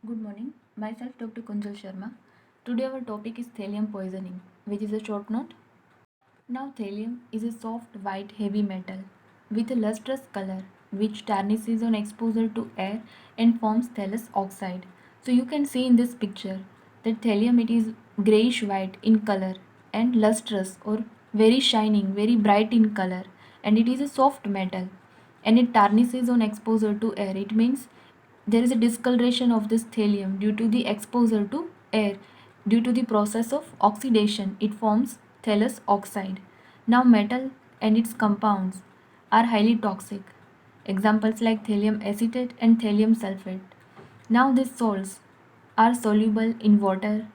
Good morning. Myself Dr. Kunjal Sharma. Today our topic is thallium poisoning, which is a short note. Now thallium is a soft white heavy metal with a lustrous color which tarnishes on exposure to air and forms thallus oxide. So you can see in this picture that thallium it is grayish white in color and lustrous or very shining, very bright in color, and it is a soft metal and it tarnishes on exposure to air. It means there is a discoloration of this thallium due to the exposure to air. Due to the process of oxidation, it forms thallus oxide. Now, metal and its compounds are highly toxic. Examples like thallium acetate and thallium sulfate. Now, these salts are soluble in water,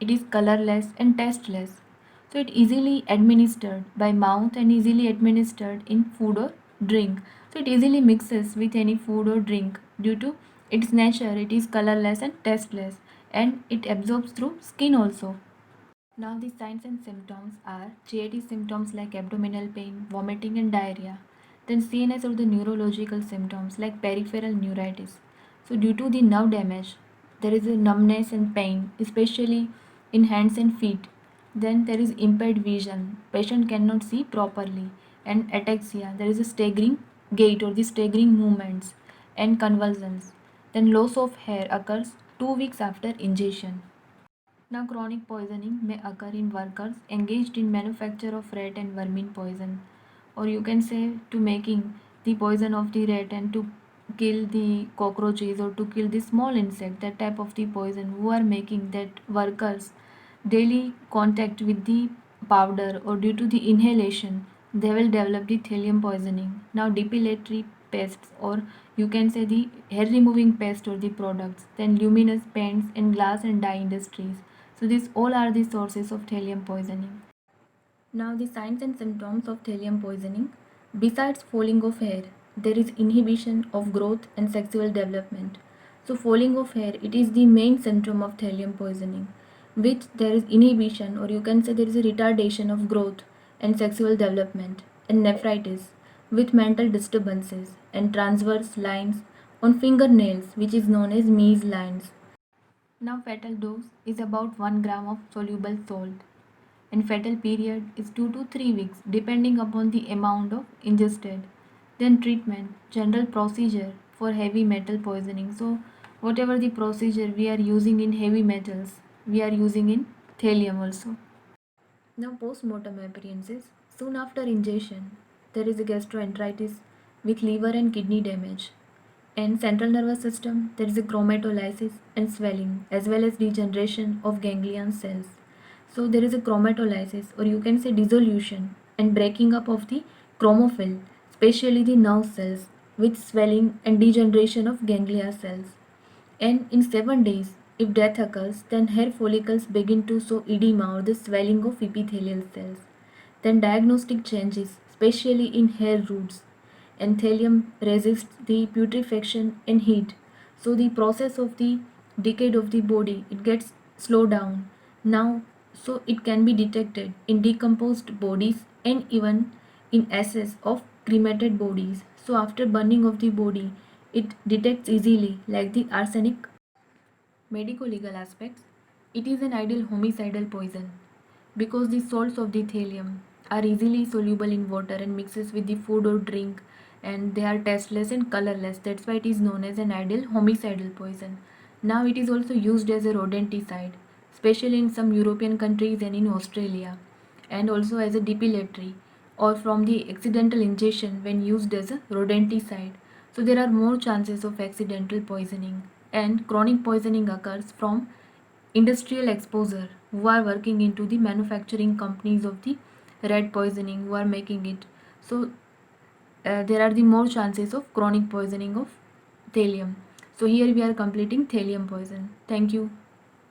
it is colorless and tasteless. So it easily administered by mouth and easily administered in food or drink. So it easily mixes with any food or drink due to its nature. It is colorless and tasteless and it absorbs through skin also. Now the signs and symptoms are GIT symptoms like abdominal pain, vomiting and diarrhea. Then CNS or the neurological symptoms like peripheral neuritis. So due to the nerve damage, there is a numbness and pain, especially in hands and feet. Then there is impaired vision. Patient cannot see properly. And ataxia. There is a staggering gait or the staggering movements and convulsions. Then loss of hair occurs 2 weeks after ingestion. Now, chronic poisoning may occur in workers engaged in manufacture of rat and vermin poison, or you can say to making the poison of the rat and to kill the cockroaches or to kill the small insect. That type of the poison who are making that workers daily contact with the powder or due to the inhalation they will develop the thallium poisoning. Now depilatory pests or you can say the hair removing pest or the products, then luminous paints and glass and dye industries. So these all are the sources of thallium poisoning. Now the signs and symptoms of thallium poisoning. Besides falling of hair, there is inhibition of growth and sexual development. So falling of hair, it is the main symptom of thallium poisoning, which there is inhibition or you can say there is a retardation of growth and sexual development, and nephritis with mental disturbances and transverse lines on fingernails which is known as Mees lines. Now fetal dose is about 1 gram of soluble salt and fetal period is 2 to 3 weeks depending upon the amount of ingested. Then treatment, general procedure for heavy metal poisoning. So whatever the procedure we are using in heavy metals, we are using in thallium also. Now post-mortem appearances. Soon after ingestion, there is a gastroenteritis with liver and kidney damage. In central nervous system, there is a chromatolysis and swelling as well as degeneration of ganglion cells. So there is a chromatolysis or you can say dissolution and breaking up of the chromophil, especially the nerve cells with swelling and degeneration of ganglia cells. And in 7 days, if death occurs, then hair follicles begin to show edema or the swelling of epithelial cells. Then diagnostic changes, especially in hair roots. And thallium resists the putrefaction and heat. So the process of the decay of the body, it gets slowed down. Now, so it can be detected in decomposed bodies and even in ashes of cremated bodies. So after burning of the body, it detects easily like the arsenic. Medico-legal aspects, it is an ideal homicidal poison because the salts of the thallium are easily soluble in water and mixes with the food or drink, and they are tasteless and colorless. That's why it is known as an ideal homicidal poison. Now it is also used as a rodenticide, especially in some European countries and in Australia, and also as a depilatory or from the accidental ingestion when used as a rodenticide. So there are more chances of accidental poisoning, and chronic poisoning occurs from industrial exposure who are working into the manufacturing companies of the rat poisoning who are making it. So there are the more chances of chronic poisoning of thallium. So here we are completing thallium poison. Thank you.